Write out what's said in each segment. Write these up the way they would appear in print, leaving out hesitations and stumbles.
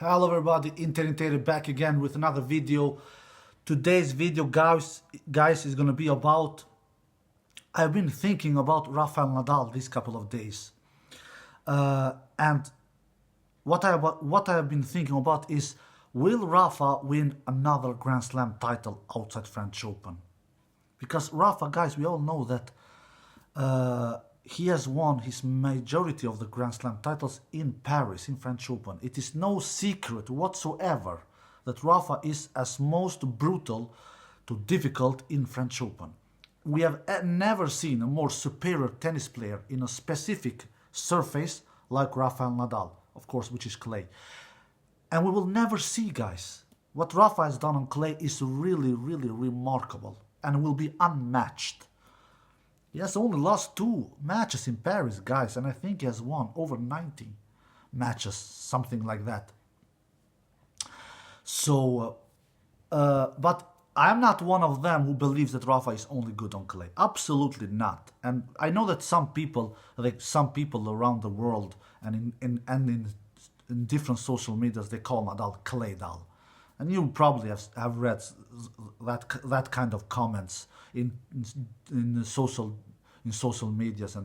Hello everybody, Inter back again with another video. Today's video, guys is gonna be about... I've been thinking about Rafael Nadal these couple of days. And what I have been thinking about is, will Rafa win another Grand Slam title outside French Open? Because Rafa, guys, we all know that he has won his majority of the Grand Slam titles in Paris, in French Open. It is no secret whatsoever that Rafa is as most brutal to difficult in French Open. We have never seen a more superior tennis player in a specific surface like Rafael Nadal, of course, which is clay. And we will never see, guys. What Rafa has done on clay is really, really remarkable and will be unmatched. He has only lost 2 matches in Paris, guys, and I think he has won over 90 matches, something like that. So, but I'm not one of them who believes that Rafa is only good on clay. Absolutely not. And I know that some people around the world and in different social medias, they call Nadal Claydal. And you probably have read that kind of comments in social medias,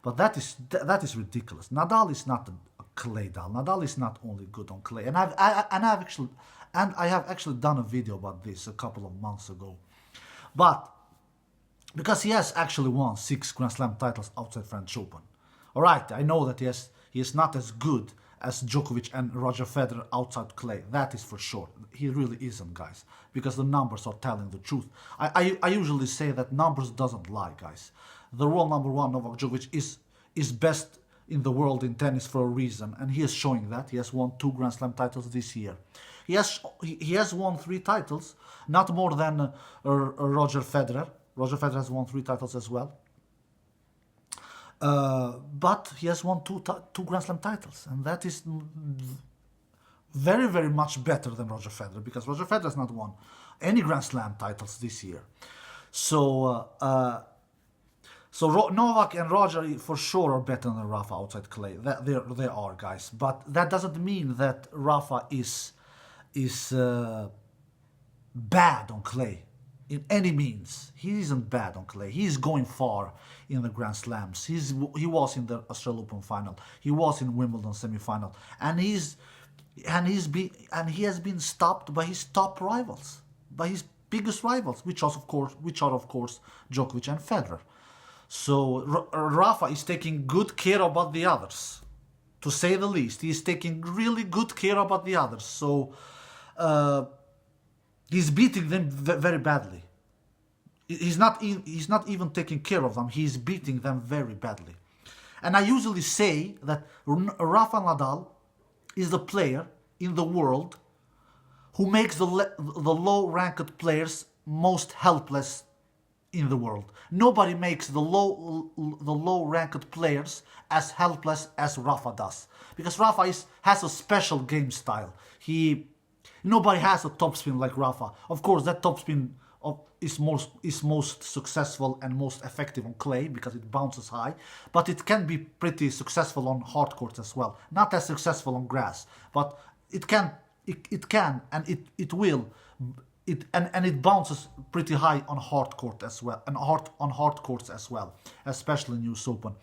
but that is ridiculous. Nadal is not a Claydal. Nadal is not only good on clay, and I have actually done a video about this a couple of months ago. But because he has actually won 6 Grand Slam titles outside French Open. All right, I know that he is not as good as Djokovic and Roger Federer outside clay. That is for sure. He really isn't, guys, because the numbers are telling the truth. I usually say that numbers doesn't lie, guys. The world number 1, Novak Djokovic, is best in the world in tennis for a reason, and he is showing that. He has won 2 Grand Slam titles this year. He has won 3 titles, not more than Roger Federer. Roger Federer has won 3 titles as well. But he has won 2 Grand Slam titles, and that is very, very much better than Roger Federer, because Roger Federer has not won any Grand Slam titles this year. So, Novak and Roger for sure are better than Rafa outside clay. They are, guys. But that doesn't mean that Rafa is bad on clay. In any means, he isn't bad on clay. He is going far in the Grand Slams. He was in the Australian Open final. He was in Wimbledon semi-final, and he has been stopped by his top rivals, by his biggest rivals, which are of course Djokovic and Federer. So Rafa is taking good care about the others, to say the least. He is taking really good care about the others. So. He's beating them very badly. He's not even taking care of them. He's beating them very badly. And I usually say that Rafa Nadal is the player in the world who makes the low-ranked players most helpless in the world. Nobody makes the low-ranked players as helpless as Rafa does, because Rafa has a special game style. Nobody has a topspin like Rafa. Of course, that topspin is most successful and most effective on clay because it bounces high, but it can be pretty successful on hard courts as well. Not as successful on grass, but it can and it will. And it bounces pretty high on hard court as well, and on hard courts as well, especially in US Open.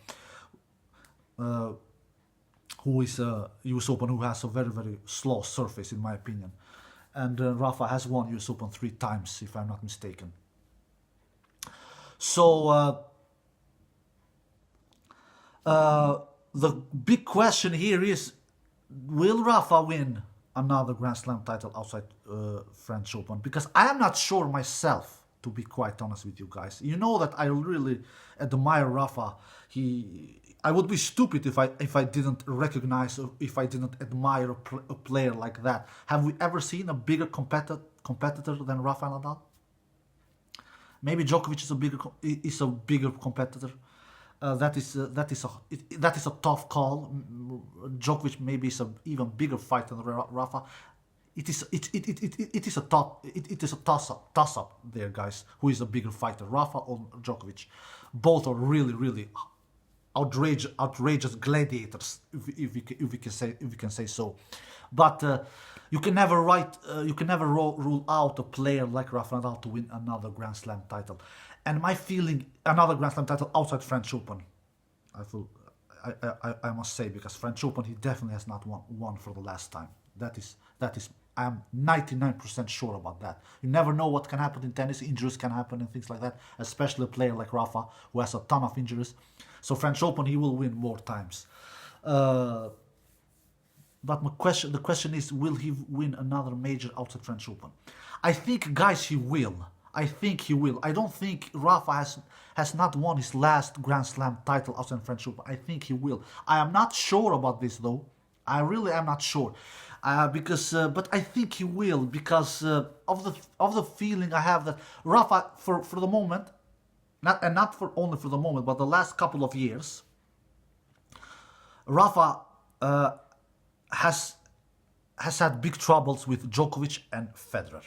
US Open who has a very, very slow surface, in my opinion. And Rafa has won US Open 3 times, if I'm not mistaken. So the big question here is, will Rafa win another Grand Slam title outside French Open? Because I am not sure myself, to be quite honest with you guys. You know that I really admire Rafa. I would be stupid if I didn't recognize, or if I didn't admire a player like that. Have we ever seen a bigger competitor than Rafael Nadal? Maybe Djokovic is a bigger competitor. That is a tough call. Djokovic maybe is an even bigger fighter than Rafa. It is a toss up there, guys. Who is a bigger fighter, Rafa or Djokovic? Both are really, really outrageous gladiators, if we can say so. But you can never rule out a player like Rafa Nadal to win another Grand Slam title. And my feeling, another Grand Slam title outside French Open. I must say, because French Open he definitely has not won for the last time. That is I'm 99% sure about that. You never know what can happen in tennis. Injuries can happen and things like that, especially a player like Rafa who has a ton of injuries. So French Open he will win more times. But the question is, will he win another major outside French Open? I think, guys, he will. I think he will. I don't think Rafa has not won his last Grand Slam title outside French Open. I think he will. I am not sure about this though. I really am not sure. But I think he will, because of the feeling I have that Rafa, for the moment, not only for the moment, but the last couple of years, Rafa has had big troubles with Djokovic and Federer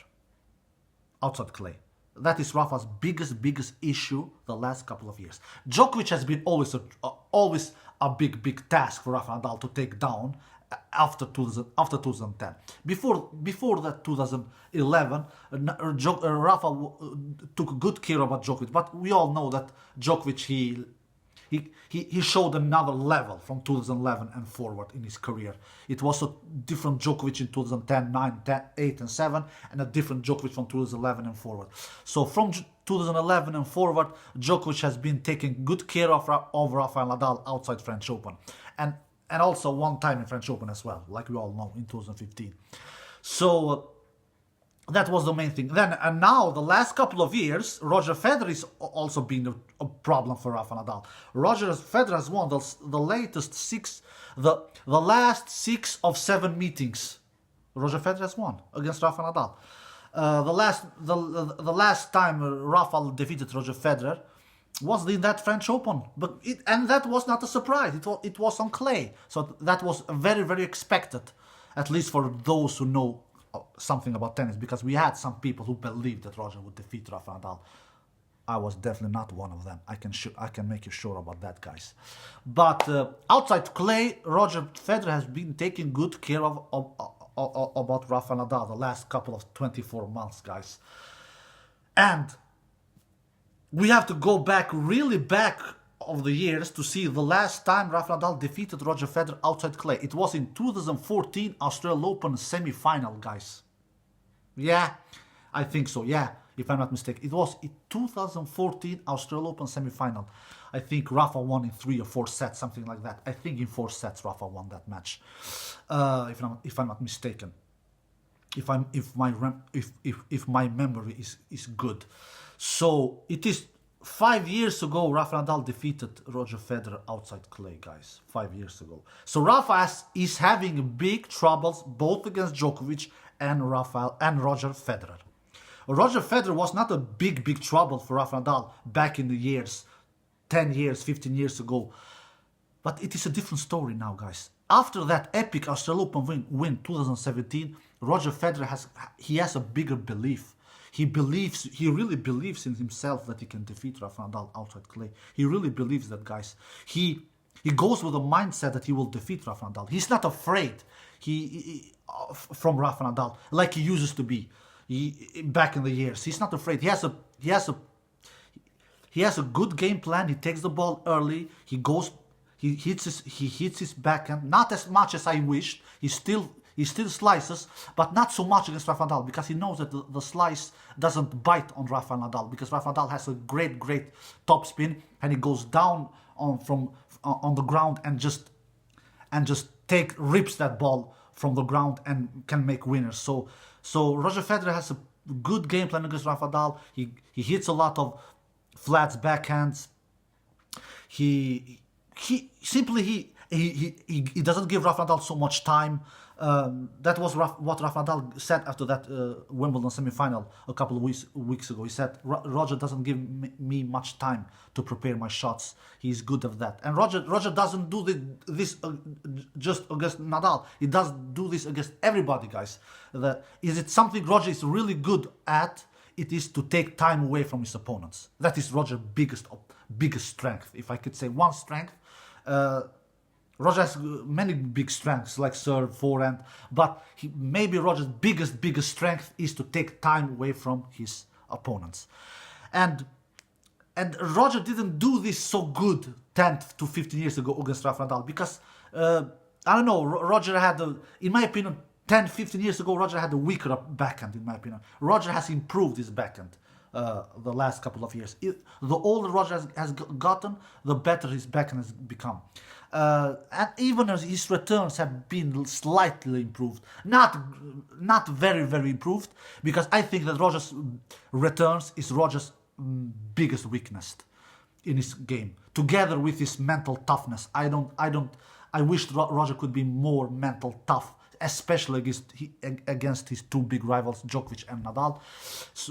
outside clay. That is Rafa's biggest issue the last couple of years. Djokovic has been always a big task for Rafa Nadal to take down after 2010. Before that 2011, Rafa took good care about Djokovic, but we all know that Djokovic he showed another level from 2011 and forward in his career. It was a different Djokovic in 2010, 9, 10, 8 and 7, and a different Djokovic from 2011 and forward. So from 2011 and forward, Djokovic has been taking good care of Rafael Nadal outside French Open. And also one time in French Open as well, like we all know, in 2015. So that was the main thing. And now, the last couple of years, Roger Federer is also been a problem for Rafa Nadal. Roger Federer has won the last 6 of 7 meetings. Roger Federer has won against Rafa Nadal. The last time Rafa defeated Roger Federer was in that French Open, and that was not a surprise. It was on clay, so that was very expected, at least for those who know something about tennis, because we had some people who believed that Roger would defeat Rafa Nadal. I was definitely not one of them. I can make you sure about that, guys. But outside clay, Roger Federer has been taking good care of about Rafa Nadal the last couple of 24 months, guys. And we have to go really back of the years to see the last time Rafa Nadal defeated Roger Federer outside clay. It was in 2014 Australian Open semi-final, guys. Yeah, I think so. Yeah, if I'm not mistaken, it was in 2014 Australian Open semi-final. I think Rafa won in 3 or 4 sets, something like that. I think in 4 sets Rafa won that match, if I'm not mistaken. If my memory is good. So it is 5 years ago Rafa Nadal defeated Roger Federer outside clay, guys. 5 years ago. So Rafa is having big troubles both against Djokovic and Roger Federer. Roger Federer was not a big trouble for Rafa Nadal back in the years, 10 years, 15 years ago. But it is a different story now, guys. After that epic Australian Open win 2017, Roger Federer has a bigger belief. He really believes in himself that he can defeat Rafa Nadal outside clay. He really believes that, guys. He goes with a mindset that he will defeat Rafa Nadal. He's not afraid from Rafa Nadal like he used to be back in the years. He's not afraid. He has a good game plan. He takes the ball early. He hits his backhand, not as much as I wished. He still slices, but not so much against Rafa Nadal, because he knows that the slice doesn't bite on Rafa Nadal, because Rafa Nadal has a great topspin, and he goes down on the ground and just rips that ball from the ground and can make winners. So Roger Federer has a good game plan against Rafa Nadal. He hits a lot of flats, backhands. He doesn't give Rafa Nadal so much time. That was what Rafa Nadal said after that Wimbledon semi-final a couple of weeks ago. He said, Roger doesn't give me much time to prepare my shots. He's good at that. And Roger doesn't do this just against Nadal. He does do this against everybody, guys. Is it something Roger is really good at? It is to take time away from his opponents. That is Roger's biggest strength. If I could say one strength, Roger has many big strengths like serve, forehand, but maybe Roger's biggest strength is to take time away from his opponents. And Roger didn't do this so good 10 to 15 years ago against Rafa Nadal because, I don't know, Roger had, in my opinion, 10, 15 years ago, Roger had a weaker backhand, in my opinion. Roger has improved his backhand the last couple of years. The older Roger has gotten, the better his backhand has become. And even as his returns have been slightly improved, not very, very improved, because I think that Roger's returns is Roger's biggest weakness in his game, together with his mental toughness. I wish Roger could be more mental tough, especially against his two big rivals, Djokovic and Nadal.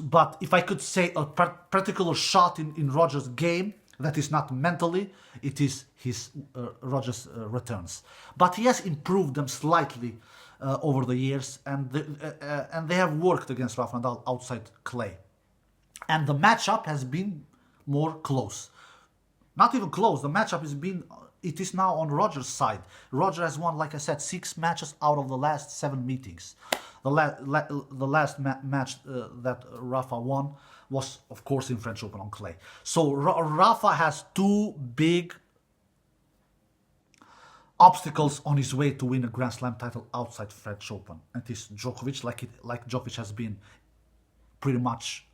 But if I could say a particular shot in Roger's game that is not mentally, it is his Roger's returns. But he has improved them slightly over the years, and they have worked against Rafa Nadal outside clay. And the matchup has been more close. Not even close. The matchup it is now on Roger's side. Roger has won, like I said, 6 matches out of the last 7 meetings. The last match that Rafa won was, of course, in French Open on clay. So Rafa has 2 big obstacles on his way to win a Grand Slam title outside French Open. And it is Djokovic, like Djokovic has been pretty much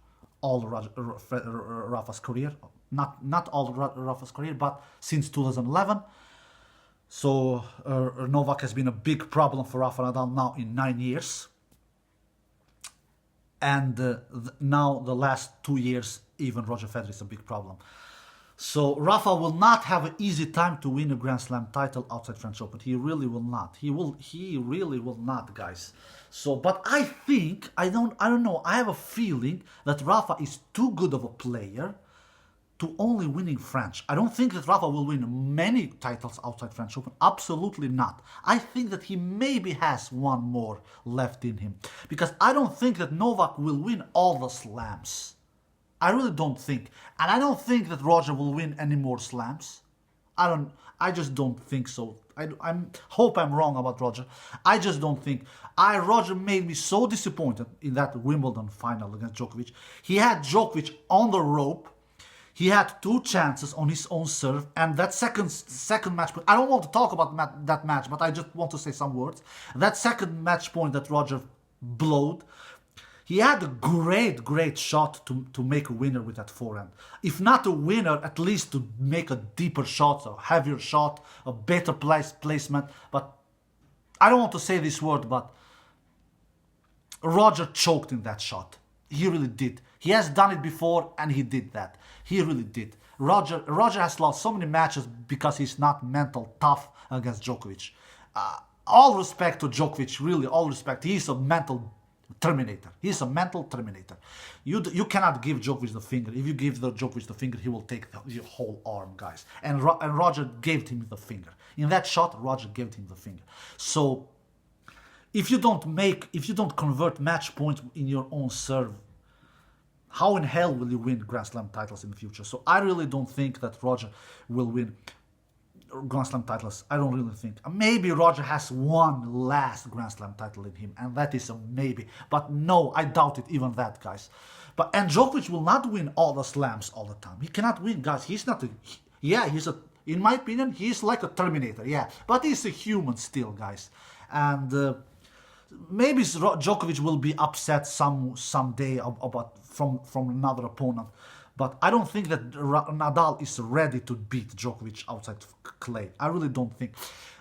all Rafa's career. Not all Rafa's career, but since 2011. So Novak has been a big problem for Rafa Nadal now in 9 years. And now the last 2 years, even Roger Federer is a big problem. So Rafa will not have an easy time to win a Grand Slam title outside French Open. He really will not. He really will not, guys. So, but I think, I don't know, I have a feeling that Rafa is too good of a player to only winning French. I don't think that Rafa will win many titles outside French Open. Absolutely not. I think that he maybe has one more left in him. Because I don't think that Novak will win all the slams. I really don't think. And I don't think that Roger will win any more slams. I just don't think so. I hope I'm wrong about Roger. I just don't think. Roger made me so disappointed in that Wimbledon final against Djokovic. He had Djokovic on the rope. He had 2 chances on his own serve, and that second match point, I don't want to talk about that match, but I just want to say some words. That second match point that Roger blowed, he had a great shot to make a winner with that forehand. If not a winner, at least to make a deeper shot, a heavier shot, a better placement. But I don't want to say this word, but Roger choked in that shot. He really did. He has done it before, and he did that. He really did. Roger has lost so many matches because he's not mental tough against Djokovic. All respect to Djokovic, really, all respect. He's a mental terminator. He's a mental terminator. You cannot give Djokovic the finger. If you give Djokovic the finger, he will take your whole arm, guys. And Roger gave him the finger. In that shot, Roger gave him the finger. So if you don't convert match points in your own serve, how in hell will you win Grand Slam titles in the future? So I really don't think that Roger will win Grand Slam titles. I don't really think. Maybe Roger has one last Grand Slam title in him, and that is a maybe. But no, I doubt it, even that, guys. And Djokovic will not win all the slams all the time. He cannot win, guys. He's not in my opinion, he's like a Terminator, yeah. But he's a human still, guys. And maybe Djokovic will be upset someday from another opponent. But I don't think that Nadal is ready to beat Djokovic outside clay. I really don't think.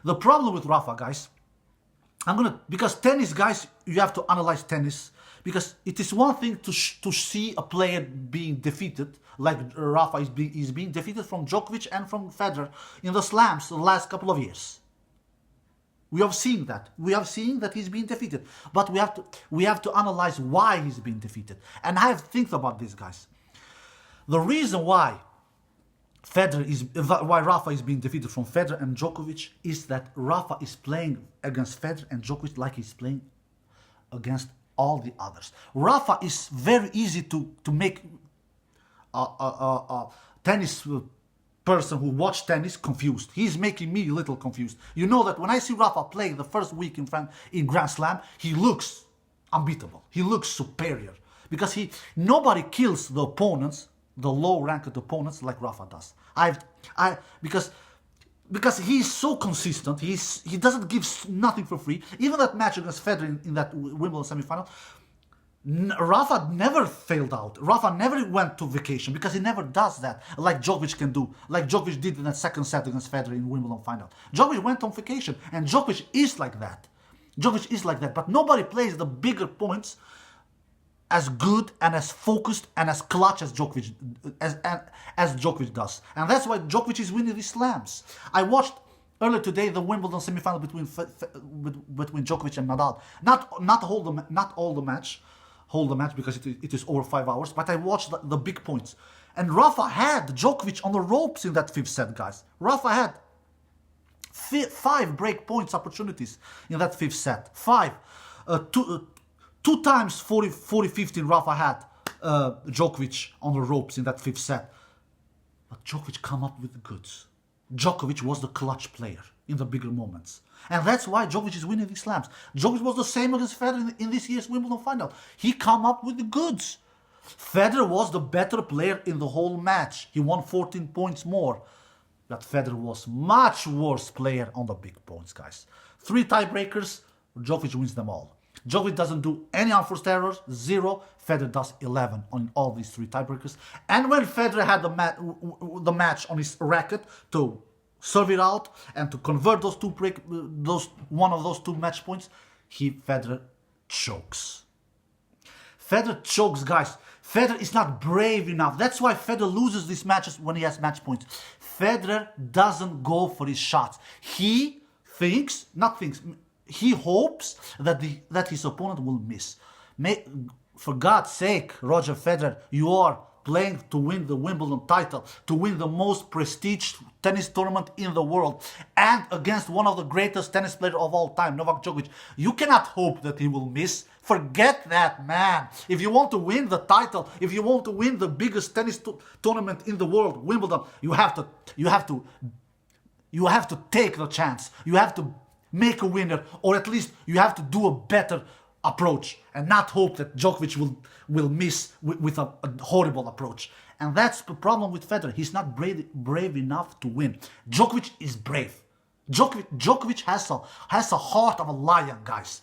The problem with Rafa, guys, because tennis, guys, you have to analyze tennis. Because it is one thing to see a player being defeated, like Rafa is being defeated from Djokovic and from Federer in the slams the last couple of years. We have seen that. We have seen that he's being defeated. But we have to analyze why he's being defeated. And I have to think about this, guys. The reason why Rafa is being defeated from Federer and Djokovic is that Rafa is playing against Federer and Djokovic like he's playing against all the others. Rafa is very easy to make tennis person who watch tennis confused. He's making me a little confused. You know that when I see Rafa play the first week in Grand Slam, he looks unbeatable. He looks superior because nobody kills the opponents, the low-ranked opponents, like Rafa does. Because he's so consistent. He doesn't give nothing for free. Even that match against Federer in that Wimbledon semi-final, Rafa never failed out. Rafa never went to vacation because he never does that like Djokovic can do. Like Djokovic did in that second set against Federer in Wimbledon final. Djokovic went on vacation and Djokovic is like that. Djokovic is like that. But nobody plays the bigger points as good and as focused and as clutch as Djokovic does. And that's why Djokovic is winning these slams. I watched earlier today the Wimbledon semi-final between Djokovic and Nadal. Not all the match. Hold the match because it is over 5 hours, but I watched the big points. And Rafa had Djokovic on the ropes in that fifth set, guys. Rafa had 5 break points opportunities in that fifth set. 5. Two times 40-15 Rafa had Djokovic on the ropes in that fifth set. But Djokovic come up with the goods. Djokovic was the clutch player in the bigger moments. And that's why Djokovic is winning these slams. Djokovic was the same against Federer in this year's Wimbledon final. He come up with the goods. Federer was the better player in the whole match. He won 14 points more. But Federer was much worse player on the big points, guys. 3 tiebreakers, Djokovic wins them all. Djokovic doesn't do any unforced errors, 0. Federer does 11 on all these 3 tiebreakers. And when Federer had the match on his racket to serve it out and to convert one of those 2 match points, Federer chokes. Federer chokes, guys. Federer is not brave enough. That's why Federer loses these matches when he has match points. Federer doesn't go for his shots. He hopes that his opponent will miss. For God's sake, Roger Federer, you are playing to win the Wimbledon title, to win the most prestigious tennis tournament in the world, and against one of the greatest tennis players of all time, Novak Djokovic. You cannot hope that he will miss. Forget that, man. If you want to win the title, if you want to win the biggest tennis tournament in the world, Wimbledon, you have to take the chance. You have to make a winner, or at least you have to do a better approach and not hope that Djokovic will miss with a horrible approach. And that's the problem with Federer. He's not brave enough to win. Djokovic is brave. Djokovic has a heart of a lion, guys.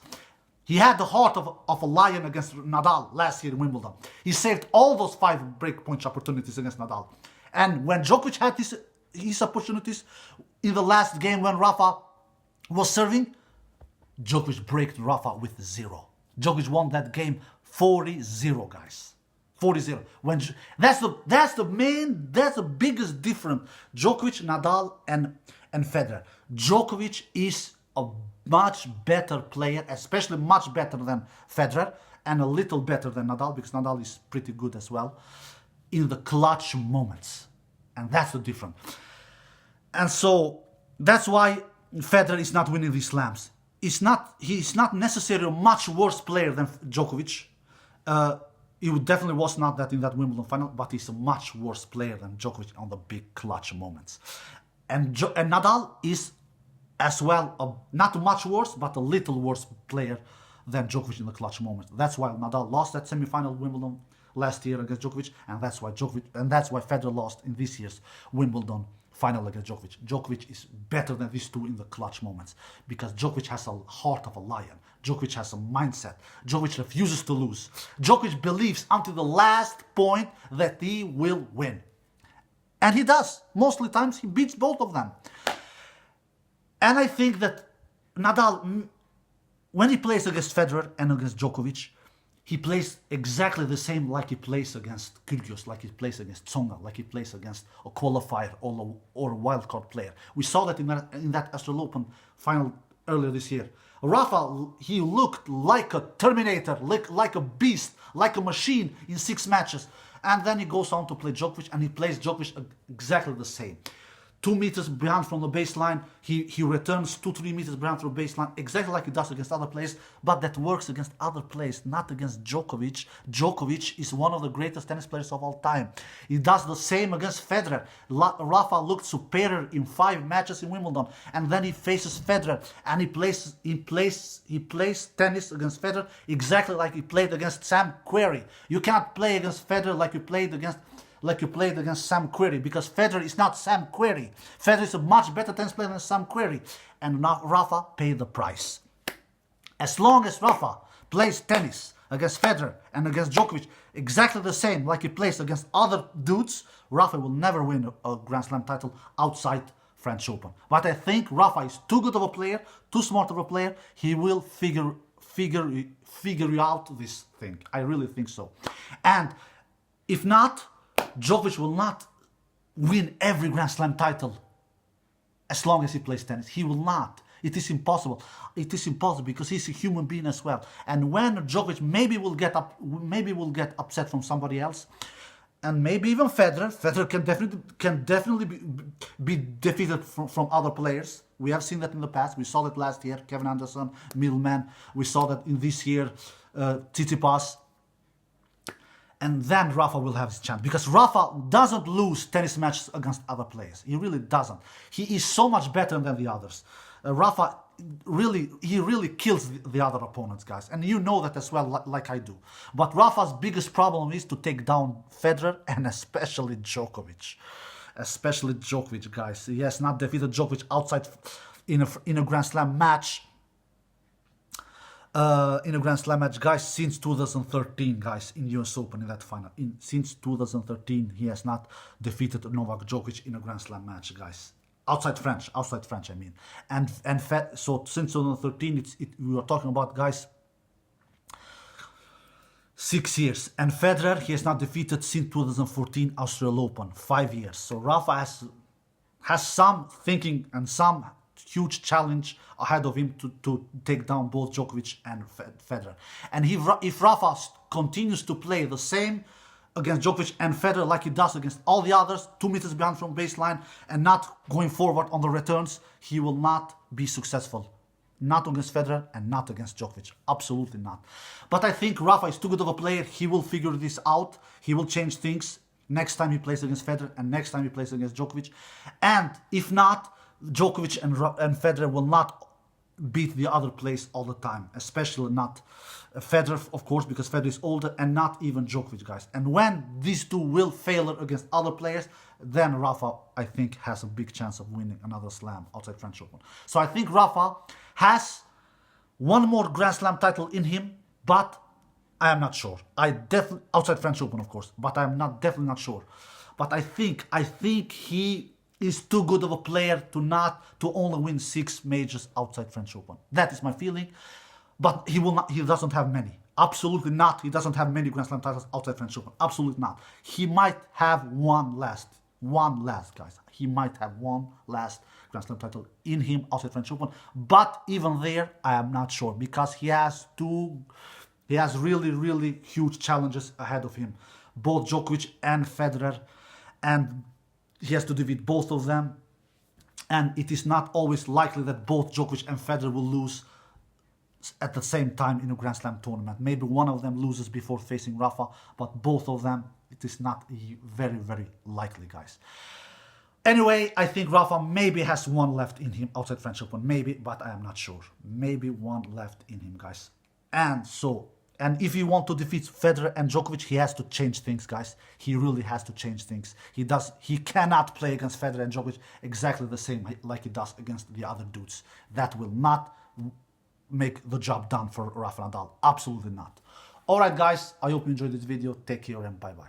He had the heart of a lion against Nadal last year in Wimbledon. He saved all those 5 break point opportunities against Nadal. And when Djokovic had his opportunities in the last game when Rafa was serving, Djokovic braked Rafa with 0. Djokovic won that game 40-0, guys. 40-0. That's the biggest difference. Djokovic, Nadal, and Federer. Djokovic is a much better player, especially much better than Federer, and a little better than Nadal, because Nadal is pretty good as well, in the clutch moments. And that's the difference. And so, that's why Federer is not winning these slams. He's not necessarily a much worse player than Djokovic. He definitely was not that in that Wimbledon final, but he's a much worse player than Djokovic on the big clutch moments. And Nadal is as well not much worse, but a little worse player than Djokovic in the clutch moments. That's why Nadal lost that semi-final Wimbledon last year against Djokovic, and that's why Federer lost in this year's Wimbledon final against Djokovic. Djokovic is better than these 2 in the clutch moments because Djokovic has a heart of a lion. Djokovic has a mindset. Djokovic refuses to lose. Djokovic believes until the last point that he will win. And he does. Most of the times he beats both of them. And I think that Nadal, when he plays against Federer and against Djokovic, he plays exactly the same like he plays against Kyrgios, like he plays against Tsonga, like he plays against a qualifier or a wildcard player. We saw that in that Australian Open final earlier this year. Rafa, he looked like a Terminator, like a beast, like a machine in 6 matches. And then he goes on to play Djokovic, and he plays Djokovic exactly the same. 2 meters behind from the baseline, he returns 2-3 meters behind from the baseline, exactly like he does against other players, but that works against other players, not against Djokovic. Djokovic is one of the greatest tennis players of all time. He does the same against Federer. Rafa looked superior in 5 matches in Wimbledon, and then he faces Federer, and he plays tennis against Federer exactly like he played against Sam Querrey. You cannot play against Federer like you played against Sam Querrey, because Federer is not Sam Querrey. Federer is a much better tennis player than Sam Querrey, and now Rafa paid the price. As long as Rafa plays tennis against Federer and against Djokovic exactly the same like he plays against other dudes, Rafa will never win a Grand Slam title outside French Open. But I think Rafa is too good of a player, too smart of a player. He will figure out this thing. I really think so. And if not, Djokovic will not win every Grand Slam title as long as he plays tennis. He will not. It is impossible. It is impossible because he's a human being as well. And when Djokovic maybe will get upset from somebody else, and maybe even Federer. Federer can definitely be defeated from other players. We have seen that in the past. We saw that last year, Kevin Anderson, middleman. We saw that in this year, Tsitsipas. And then Rafa will have his chance, because Rafa doesn't lose tennis matches against other players. He really doesn't. He is so much better than the others. Rafa really kills the other opponents, guys, and you know that as well, like I do. But Rafa's biggest problem is to take down Federer and especially Djokovic. Especially Djokovic, guys. He has not defeated Djokovic outside in a Grand Slam match. Guys, since 2013, guys, in US Open in that final. Since 2013, he has not defeated Novak Djokovic in a Grand Slam match, guys. Outside French, I mean. So since 2013, we are talking about, guys, 6 years. And Federer, he has not defeated since 2014 Australian Open, 5 years. So Rafa has some thinking and some huge challenge ahead of him to take down both Djokovic and Federer. And if Rafa continues to play the same against Djokovic and Federer like he does against all the others, 2 meters behind from baseline and not going forward on the returns, he will not be successful. Not against Federer and not against Djokovic. Absolutely not. But I think Rafa is too good of a player. He will figure this out. He will change things next time he plays against Federer and next time he plays against Djokovic. And if not, Djokovic and Federer will not beat the other players all the time, especially not Federer, of course, because Federer is older, and not even Djokovic, guys. And when these two will fail against other players, then Rafa, I think, has a big chance of winning another slam outside French Open. So I think Rafa has one more Grand Slam title in him, but I am not sure. Outside French Open, of course, but I'm definitely not sure. But I think he is too good of a player to only win 6 majors outside French Open. That is my feeling. But he doesn't have many. Absolutely not. He doesn't have many Grand Slam titles outside French Open. Absolutely not. He might have one last, guys. He might have one last Grand Slam title in him outside French Open. But even there, I am not sure, because he has really, really huge challenges ahead of him. Both Djokovic and Federer. And he has to defeat both of them. And it is not always likely that both Djokovic and Federer will lose at the same time in a Grand Slam tournament. Maybe one of them loses before facing Rafa, but both of them, it is not very, very likely, guys. Anyway, I think Rafa maybe has one left in him outside French Open. Maybe, but I am not sure. Maybe one left in him, guys. And if he wants to defeat Federer and Djokovic, he has to change things, guys. He really has to change things. He cannot play against Federer and Djokovic exactly the same like he does against the other dudes. That will not make the job done for Rafa Nadal. Absolutely not. Alright, guys, I hope you enjoyed this video. Take care and bye-bye.